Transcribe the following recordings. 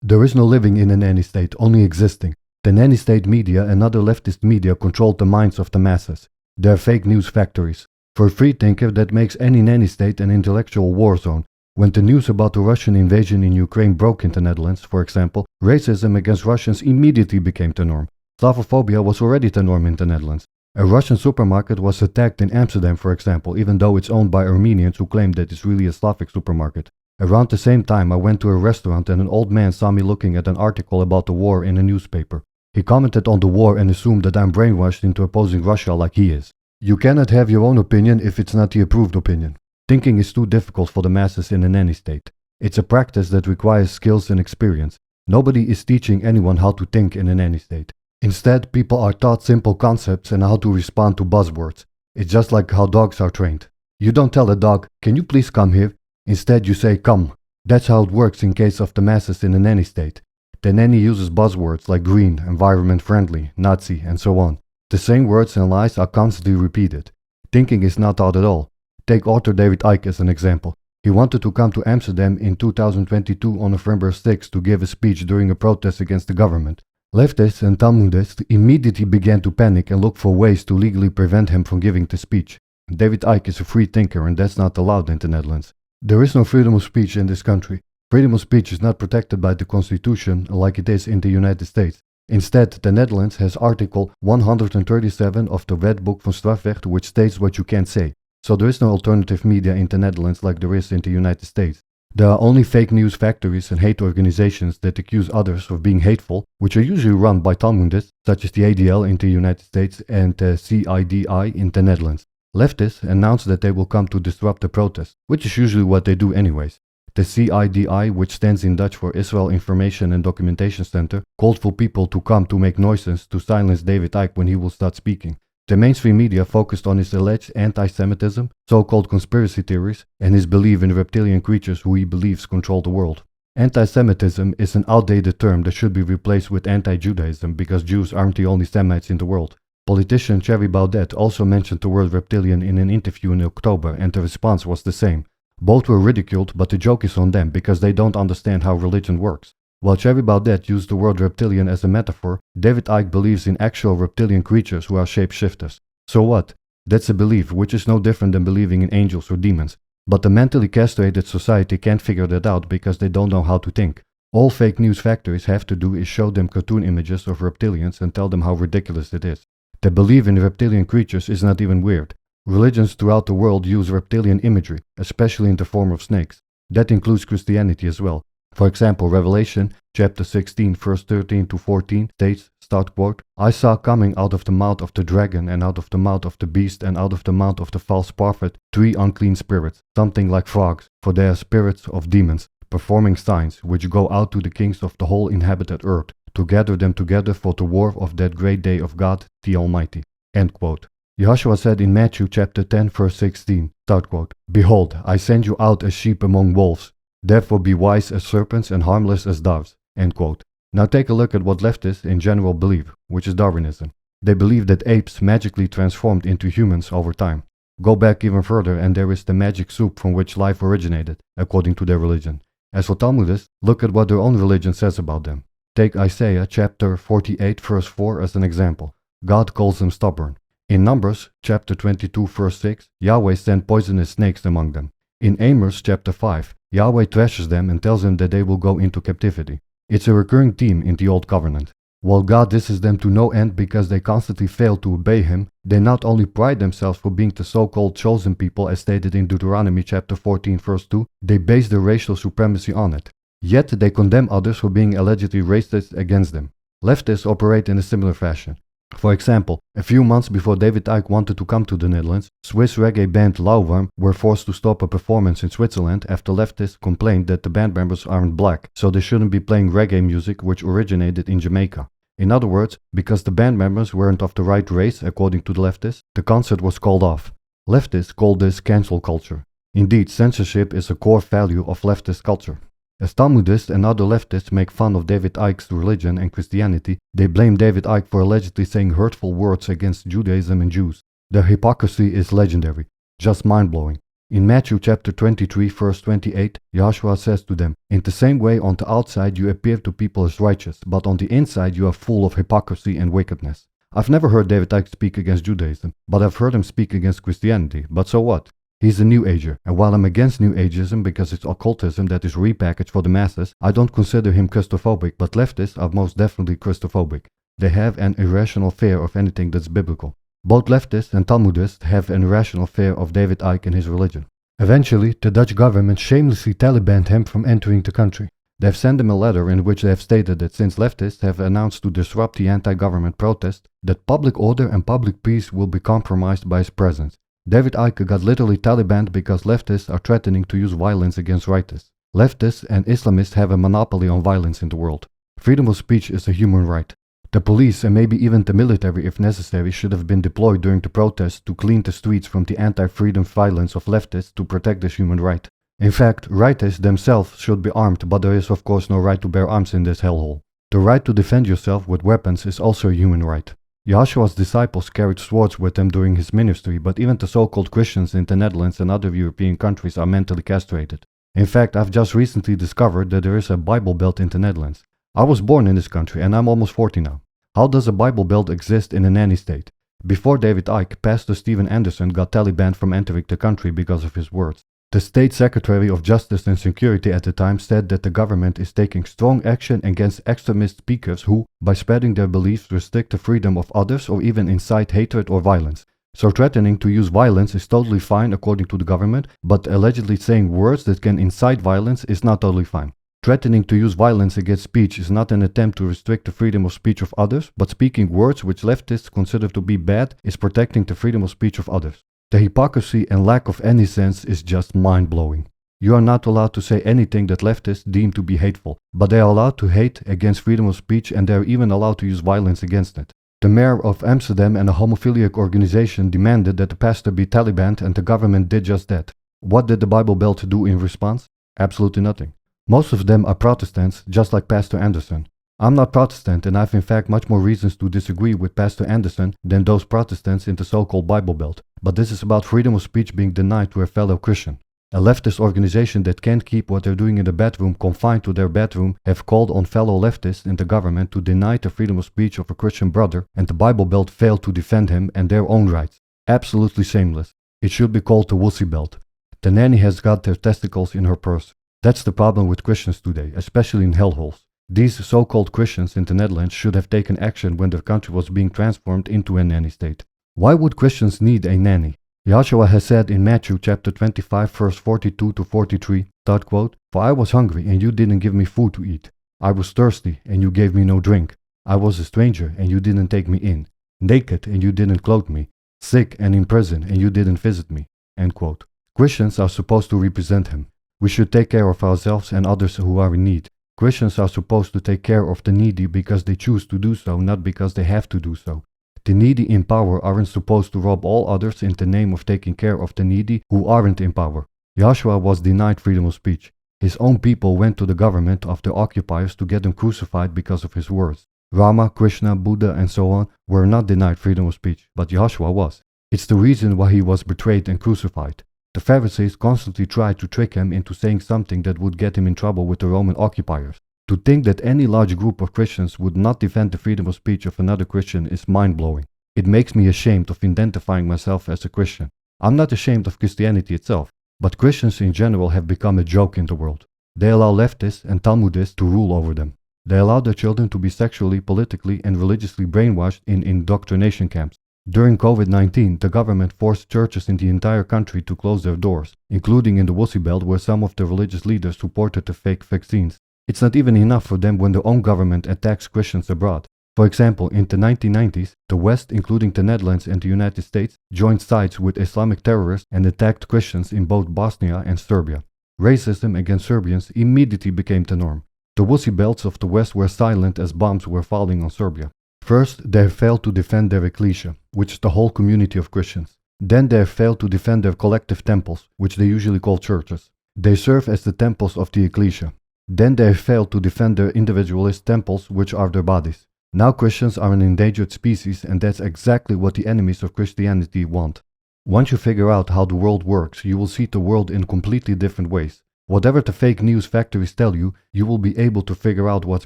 There is no living in a nanny state, only existing. The nanny state media and other leftist media controlled the minds of the masses. They are fake news factories. For a free thinker, that makes any nanny state an intellectual war zone. When the news about the Russian invasion in Ukraine broke in the Netherlands, for example, racism against Russians immediately became the norm. Slavophobia was already the norm in the Netherlands. A Russian supermarket was attacked in Amsterdam, for example, even though it's owned by Armenians who claim that it's really a Slavic supermarket. Around the same time, I went to a restaurant and an old man saw me looking at an article about the war in a newspaper. He commented on the war and assumed that I'm brainwashed into opposing Russia like he is. You cannot have your own opinion if it's not the approved opinion. Thinking is too difficult for the masses in a nanny state. It's a practice that requires skills and experience. Nobody is teaching anyone how to think in a nanny state. Instead, people are taught simple concepts and how to respond to buzzwords. It's just like how dogs are trained. You don't tell a dog, "Can you please come here?" Instead, you say, "Come." That's how it works in case of the masses in a nanny state. The nanny uses buzzwords like green, environment friendly, Nazi, and so on. The same words and lies are constantly repeated. Thinking is not taught at all. Take author David Icke as an example. He wanted to come to Amsterdam in 2022 on November 6 to give a speech during a protest against the government. Leftists and Talmudists immediately began to panic and look for ways to legally prevent him from giving the speech. David Icke is a free thinker and that's not allowed in the Netherlands. There is no freedom of speech in this country. Freedom of speech is not protected by the Constitution like it is in the United States. Instead, the Netherlands has Article 137 of the Wetboek van Strafrecht which states what you can't say. So there is no alternative media in the Netherlands like there is in the United States. There are only fake news factories and hate organizations that accuse others of being hateful, which are usually run by Talmudists, such as the ADL in the United States and the CIDI in the Netherlands. Leftists announce that they will come to disrupt the protest, which is usually what they do anyways. The CIDI, which stands in Dutch for Israel Information and Documentation Center, called for people to come to make noises to silence David Icke when he will start speaking. The mainstream media focused on his alleged anti-Semitism, so-called conspiracy theories, and his belief in reptilian creatures who he believes control the world. Anti-Semitism is an outdated term that should be replaced with anti-Judaism because Jews aren't the only Semites in the world. Politician Thierry Baudet also mentioned the word reptilian in an interview in October and the response was the same. Both were ridiculed, but the joke is on them because they don't understand how religion works. While Thierry Baudet used the word reptilian as a metaphor, David Icke believes in actual reptilian creatures who are shapeshifters. So what? That's a belief, which is no different than believing in angels or demons. But the mentally castrated society can't figure that out because they don't know how to think. All fake news factories have to do is show them cartoon images of reptilians and tell them how ridiculous it is. The belief in reptilian creatures is not even weird. Religions throughout the world use reptilian imagery, especially in the form of snakes. That includes Christianity as well. For example, Revelation chapter 16 verse 13 to 14 states, start quote, "I saw coming out of the mouth of the dragon and out of the mouth of the beast and out of the mouth of the false prophet 3 unclean spirits, something like frogs, for they are spirits of demons, performing signs, which go out to the kings of the whole inhabited earth, to gather them together for the war of that great day of God, the Almighty." End quote. Joshua said in Matthew chapter 10 verse 16, start quote, "Behold, I send you out as sheep among wolves. Therefore be wise as serpents and harmless as doves." End quote. Now take a look at what leftists in general believe, which is Darwinism. They believe that apes magically transformed into humans over time. Go back even further and there is the magic soup from which life originated, according to their religion. As for Talmudists, look at what their own religion says about them. Take Isaiah chapter 48 verse 4 as an example. God calls them stubborn. In Numbers chapter 22 verse 6, Yahweh sent poisonous snakes among them. In Amos chapter 5, Yahweh thrashes them and tells them that they will go into captivity. It's a recurring theme in the Old Covenant. While God disses them to no end because they constantly fail to obey Him, they not only pride themselves for being the so-called chosen people as stated in Deuteronomy chapter 14 verse 2, they base their racial supremacy on it. Yet they condemn others for being allegedly racist against them. Leftists operate in a similar fashion. For example, a few months before David Icke wanted to come to the Netherlands, Swiss reggae band Lauwarm were forced to stop a performance in Switzerland after leftists complained that the band members aren't black, so they shouldn't be playing reggae music which originated in Jamaica. In other words, because the band members weren't of the right race according to the leftists, the concert was called off. Leftists call this cancel culture. Indeed, censorship is a core value of leftist culture. As Talmudists and other leftists make fun of David Icke's religion and Christianity, they blame David Icke for allegedly saying hurtful words against Judaism and Jews. Their hypocrisy is legendary, just mind-blowing. In Matthew chapter 23 verse 28, Yahshua says to them, "In the same way on the outside you appear to people as righteous, but on the inside you are full of hypocrisy and wickedness." I've never heard David Icke speak against Judaism, but I've heard him speak against Christianity, but so what? He's a New Ager, and while I'm against New Ageism because it's occultism that is repackaged for the masses, I don't consider him Christophobic, but leftists are most definitely Christophobic. They have an irrational fear of anything that's biblical. Both leftists and Talmudists have an irrational fear of David Icke and his religion. Eventually, the Dutch government shamelessly Talibanned him from entering the country. They have sent him a letter in which they have stated that since leftists have announced to disrupt the anti-government protest, that public order and public peace will be compromised by his presence. David Icke got literally Talibanned because leftists are threatening to use violence against rightists. Leftists and Islamists have a monopoly on violence in the world. Freedom of speech is a human right. The police and maybe even the military, if necessary, should have been deployed during the protests to clean the streets from the anti-freedom violence of leftists to protect this human right. In fact, rightists themselves should be armed, but there is of course no right to bear arms in this hellhole. The right to defend yourself with weapons is also a human right. Yahshua's disciples carried swords with them during his ministry, but even the so-called Christians in the Netherlands and other European countries are mentally castrated. In fact, I've just recently discovered that there is a Bible Belt in the Netherlands. I was born in this country and I'm almost 40 now. How does a Bible Belt exist in a nanny state? Before David Icke, Pastor Steven Anderson got Talibanned from entering the country because of his words. The State Secretary of Justice and Security at the time said that the government is taking strong action against extremist speakers who, by spreading their beliefs, restrict the freedom of others or even incite hatred or violence. So threatening to use violence is totally fine according to the government, but allegedly saying words that can incite violence is not totally fine. Threatening to use violence against speech is not an attempt to restrict the freedom of speech of others, but speaking words which leftists consider to be bad is protecting the freedom of speech of others. The hypocrisy and lack of any sense is just mind-blowing. You are not allowed to say anything that leftists deem to be hateful, but they are allowed to hate against freedom of speech and they are even allowed to use violence against it. The mayor of Amsterdam and a homophiliac organization demanded that the pastor be Talibanned and the government did just that. What did the Bible Belt do in response? Absolutely nothing. Most of them are Protestants, just like Pastor Anderson. I'm not Protestant and I have in fact much more reasons to disagree with Pastor Anderson than those Protestants in the so-called Bible Belt. But this is about freedom of speech being denied to a fellow Christian. A leftist organization that can't keep what they're doing in the bedroom confined to their bedroom have called on fellow leftists in the government to deny the freedom of speech of a Christian brother, and the Bible Belt failed to defend him and their own rights. Absolutely shameless. It should be called the Wussy Belt. The nanny has got their testicles in her purse. That's the problem with Christians today, especially in hellholes. These so-called Christians in the Netherlands should have taken action when their country was being transformed into a nanny state. Why would Christians need a nanny? Yahshua has said in Matthew chapter 25 verse 42 to 43, quote, "For I was hungry and you didn't give me food to eat. I was thirsty and you gave me no drink. I was a stranger and you didn't take me in. Naked and you didn't clothe me. Sick and in prison and you didn't visit me." End quote. Christians are supposed to represent him. We should take care of ourselves and others who are in need. Christians are supposed to take care of the needy because they choose to do so, not because they have to do so. The needy in power aren't supposed to rob all others in the name of taking care of the needy who aren't in power. Yahshua was denied freedom of speech. His own people went to the government of the occupiers to get him crucified because of his words. Rama, Krishna, Buddha and so on were not denied freedom of speech, but Yahshua was. It's the reason why he was betrayed and crucified. The Pharisees constantly tried to trick him into saying something that would get him in trouble with the Roman occupiers. To think that any large group of Christians would not defend the freedom of speech of another Christian is mind-blowing. It makes me ashamed of identifying myself as a Christian. I'm not ashamed of Christianity itself, but Christians in general have become a joke in the world. They allow leftists and Talmudists to rule over them. They allow their children to be sexually, politically and religiously brainwashed in indoctrination camps. During COVID-19, the government forced churches in the entire country to close their doors, including in the Wussy Belt where some of the religious leaders supported the fake vaccines. It's not even enough for them when their own government attacks Christians abroad. For example, in the 1990s, the West, including the Netherlands and the United States, joined sides with Islamic terrorists and attacked Christians in both Bosnia and Serbia. Racism against Serbians immediately became the norm. The Wussy Belts of the West were silent as bombs were falling on Serbia. First, they failed to defend their ecclesia, which is the whole community of Christians. Then they failed to defend their collective temples, which they usually call churches. They serve as the temples of the ecclesia. Then they failed to defend their individualist temples, which are their bodies. Now Christians are an endangered species, and that's exactly what the enemies of Christianity want. Once you figure out how the world works, you will see the world in completely different ways. Whatever the fake news factories tell you, you will be able to figure out what's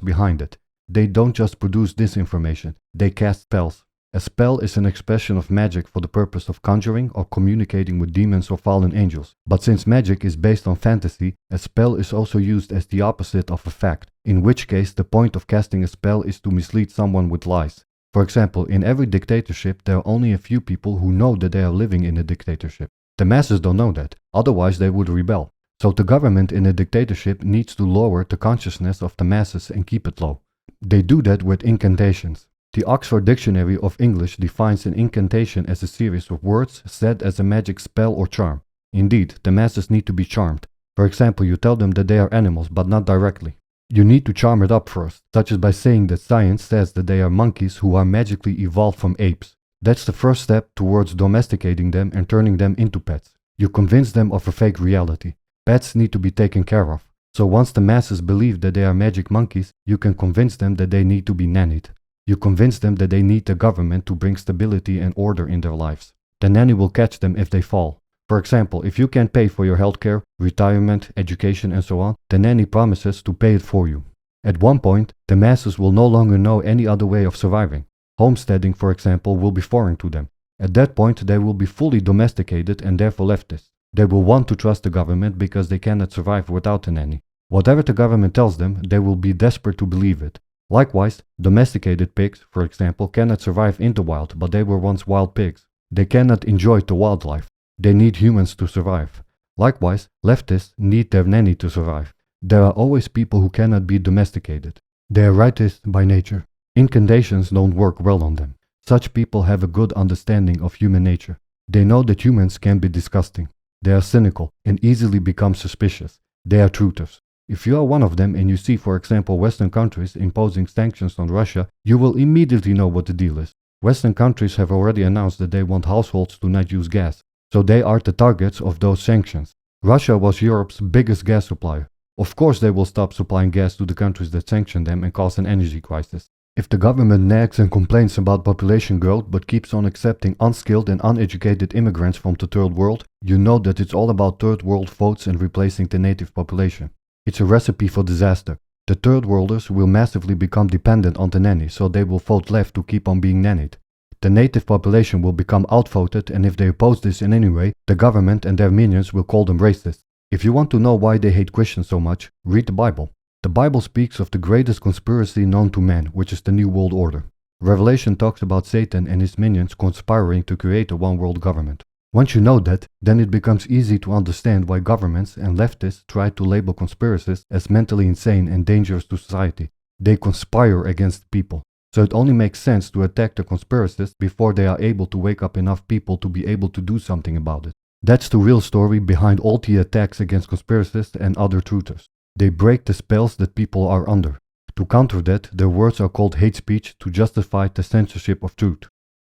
behind it. They don't just produce disinformation, they cast spells. A spell is an expression of magic for the purpose of conjuring or communicating with demons or fallen angels. But since magic is based on fantasy, a spell is also used as the opposite of a fact, in which case the point of casting a spell is to mislead someone with lies. For example, in every dictatorship there are only a few people who know that they are living in a dictatorship. The masses don't know that, otherwise they would rebel. So the government in a dictatorship needs to lower the consciousness of the masses and keep it low. They do that with incantations. The Oxford Dictionary of English defines an incantation as a series of words said as a magic spell or charm. Indeed, the masses need to be charmed. For example, you tell them that they are animals, but not directly. You need to charm it up first, such as by saying that science says that they are monkeys who are magically evolved from apes. That's the first step towards domesticating them and turning them into pets. You convince them of a fake reality. Pets need to be taken care of. So once the masses believe that they are magic monkeys, you can convince them that they need to be nannied. You convince them that they need the government to bring stability and order in their lives. The nanny will catch them if they fall. For example, if you can't pay for your healthcare, retirement, education and so on, the nanny promises to pay it for you. At one point, the masses will no longer know any other way of surviving. Homesteading, for example, will be foreign to them. At that point, they will be fully domesticated and therefore leftists. They will want to trust the government because they cannot survive without a nanny. Whatever the government tells them, they will be desperate to believe it. Likewise, domesticated pigs, for example, cannot survive in the wild, but they were once wild pigs. They cannot enjoy the wildlife. They need humans to survive. Likewise, leftists need their nanny to survive. There are always people who cannot be domesticated. They are rightists by nature. Incantations don't work well on them. Such people have a good understanding of human nature. They know that humans can be disgusting. They are cynical and easily become suspicious. They are truthers. If you are one of them and you see, for example, Western countries imposing sanctions on Russia, you will immediately know what the deal is. Western countries have already announced that they want households to not use gas, so they are the targets of those sanctions. Russia was Europe's biggest gas supplier. Of course they will stop supplying gas to the countries that sanction them and cause an energy crisis. If the government nags and complains about population growth but keeps on accepting unskilled and uneducated immigrants from the third world, you know that it's all about third world votes and replacing the native population. It's a recipe for disaster. The third worlders will massively become dependent on the nanny, so they will vote left to keep on being nannied. The native population will become outvoted, and if they oppose this in any way, the government and their minions will call them racist. If you want to know why they hate Christians so much, read the Bible. The Bible speaks of the greatest conspiracy known to man, which is the New World Order. Revelation talks about Satan and his minions conspiring to create a one-world government. Once you know that, then it becomes easy to understand why governments and leftists try to label conspiracists as mentally insane and dangerous to society. They conspire against people. So it only makes sense to attack the conspiracists before they are able to wake up enough people to be able to do something about it. That's the real story behind all the attacks against conspiracists and other truthers. They break the spells that people are under. To counter that, their words are called hate speech to justify the censorship of truth.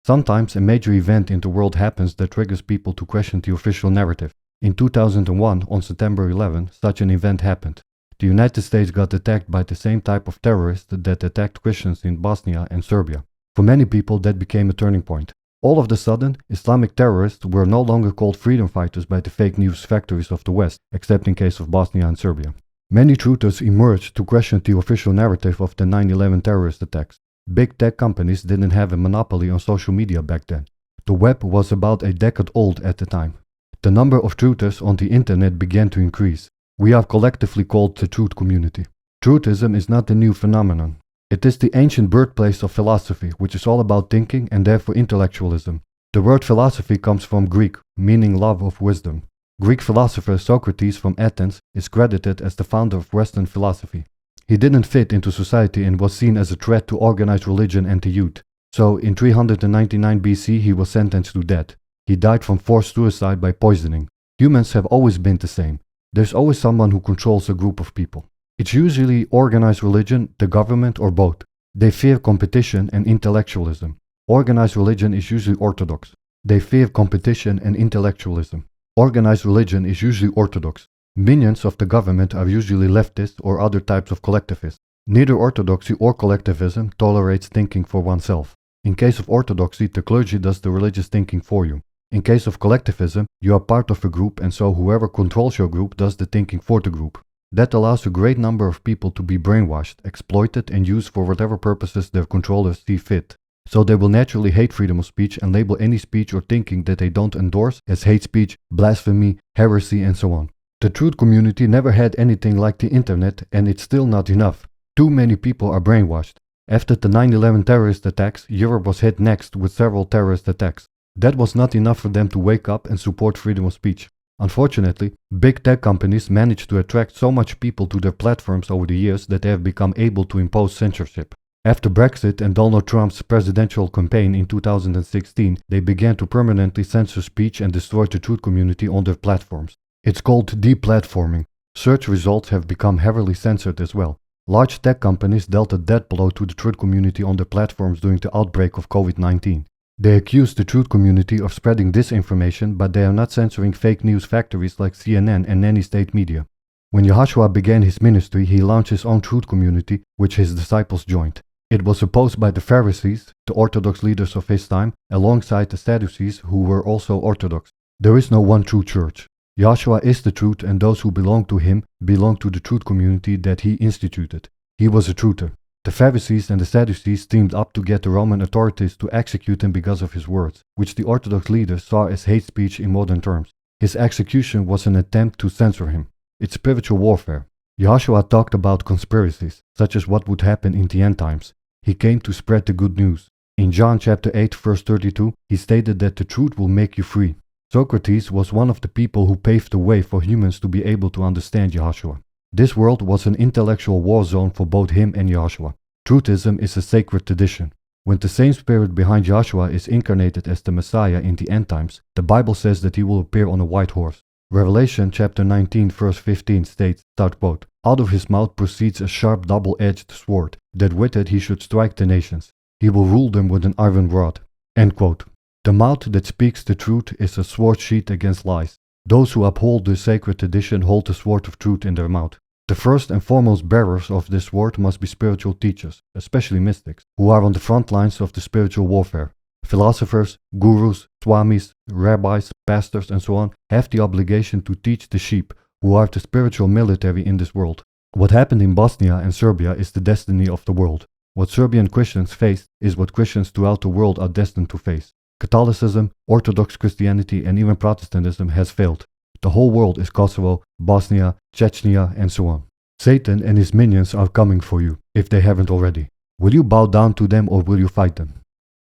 Sometimes a major event in the world happens that triggers people to question the official narrative. In 2001, on September 11, such an event happened. The United States got attacked by the same type of terrorists that attacked Christians in Bosnia and Serbia. For many people, that became a turning point. All of a sudden, Islamic terrorists were no longer called freedom fighters by the fake news factories of the West, except in case of Bosnia and Serbia. Many truthers emerged to question the official narrative of the 9/11 terrorist attacks. Big tech companies didn't have a monopoly on social media back then. The web was about a decade old at the time. The number of truthers on the internet began to increase. We are collectively called the truth community. Truthism is not a new phenomenon. It is the ancient birthplace of philosophy, which is all about thinking and therefore intellectualism. The word philosophy comes from Greek, meaning love of wisdom. Greek philosopher Socrates from Athens is credited as the founder of Western philosophy. He didn't fit into society and was seen as a threat to organized religion and the youth. So in 399 BC he was sentenced to death. He died from forced suicide by poisoning. Humans have always been the same. There's always someone who controls a group of people. It's usually organized religion, the government, or both. They fear competition and intellectualism. Organized religion is usually orthodox. They fear competition and intellectualism. Organized religion is usually orthodox. Minions of the government are usually leftists or other types of collectivists. Neither orthodoxy or collectivism tolerates thinking for oneself. In case of orthodoxy, the clergy does the religious thinking for you. In case of collectivism, you are part of a group and so whoever controls your group does the thinking for the group. That allows a great number of people to be brainwashed, exploited and used for whatever purposes their controllers see fit. So they will naturally hate freedom of speech and label any speech or thinking that they don't endorse as hate speech, blasphemy, heresy and so on. The truth community never had anything like the internet and it's still not enough. Too many people are brainwashed. After the 9/11 terrorist attacks, Europe was hit next with several terrorist attacks. That was not enough for them to wake up and support freedom of speech. Unfortunately, big tech companies managed to attract so much people to their platforms over the years that they have become able to impose censorship. After Brexit and Donald Trump's presidential campaign in 2016, they began to permanently censor speech and destroy the truth community on their platforms. It's called deplatforming. Search results have become heavily censored as well. Large tech companies dealt a death blow to the truth community on their platforms during the outbreak of COVID-19. They accuse the truth community of spreading disinformation, but they are not censoring fake news factories like CNN and nanny state media. When Yahshua began his ministry, he launched his own truth community, which his disciples joined. It was opposed by the Pharisees, the Orthodox leaders of his time, alongside the Sadducees, who were also Orthodox. There is no one true church. Yahshua is the truth, and those who belong to him belong to the truth community that he instituted. He was a truther. The Pharisees and the Sadducees teamed up to get the Roman authorities to execute him because of his words, which the Orthodox leaders saw as hate speech in modern terms. His execution was an attempt to censor him. It's spiritual warfare. Yahshua talked about conspiracies, such as what would happen in the end times. He came to spread the good news. In John chapter 8 verse 32, he stated that the truth will make you free. Socrates was one of the people who paved the way for humans to be able to understand Yahshua. This world was an intellectual war zone for both him and Yahshua. Truthism is a sacred tradition. When the same spirit behind Yahshua is incarnated as the Messiah in the end times, the Bible says that he will appear on a white horse. Revelation chapter 19 verse 15 states, quote, "Out of his mouth proceeds a sharp double-edged sword, that with it he should strike the nations. He will rule them with an iron rod." End quote. The mouth that speaks the truth is a sword sheath against lies. Those who uphold the sacred tradition hold the sword of truth in their mouth. The first and foremost bearers of this sword must be spiritual teachers, especially mystics, who are on the front lines of the spiritual warfare. Philosophers, gurus, swamis, rabbis, pastors and so on have the obligation to teach the sheep, who are the spiritual military in this world. What happened in Bosnia and Serbia is the destiny of the world. What Serbian Christians faced is what Christians throughout the world are destined to face. Catholicism, Orthodox Christianity and even Protestantism has failed. The whole world is Kosovo, Bosnia, Chechnya and so on. Satan and his minions are coming for you, if they haven't already. Will you bow down to them or will you fight them?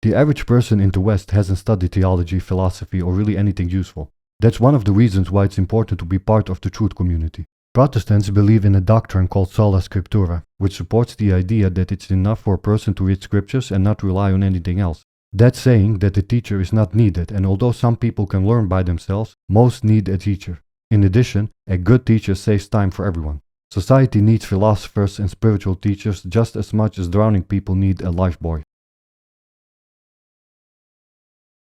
The average person in the West hasn't studied theology, philosophy or really anything useful. That's one of the reasons why it's important to be part of the truth community. Protestants believe in a doctrine called sola scriptura, which supports the idea that it's enough for a person to read scriptures and not rely on anything else. That's saying that the teacher is not needed, and although some people can learn by themselves, most need a teacher. In addition, a good teacher saves time for everyone. Society needs philosophers and spiritual teachers just as much as drowning people need a lifebuoy.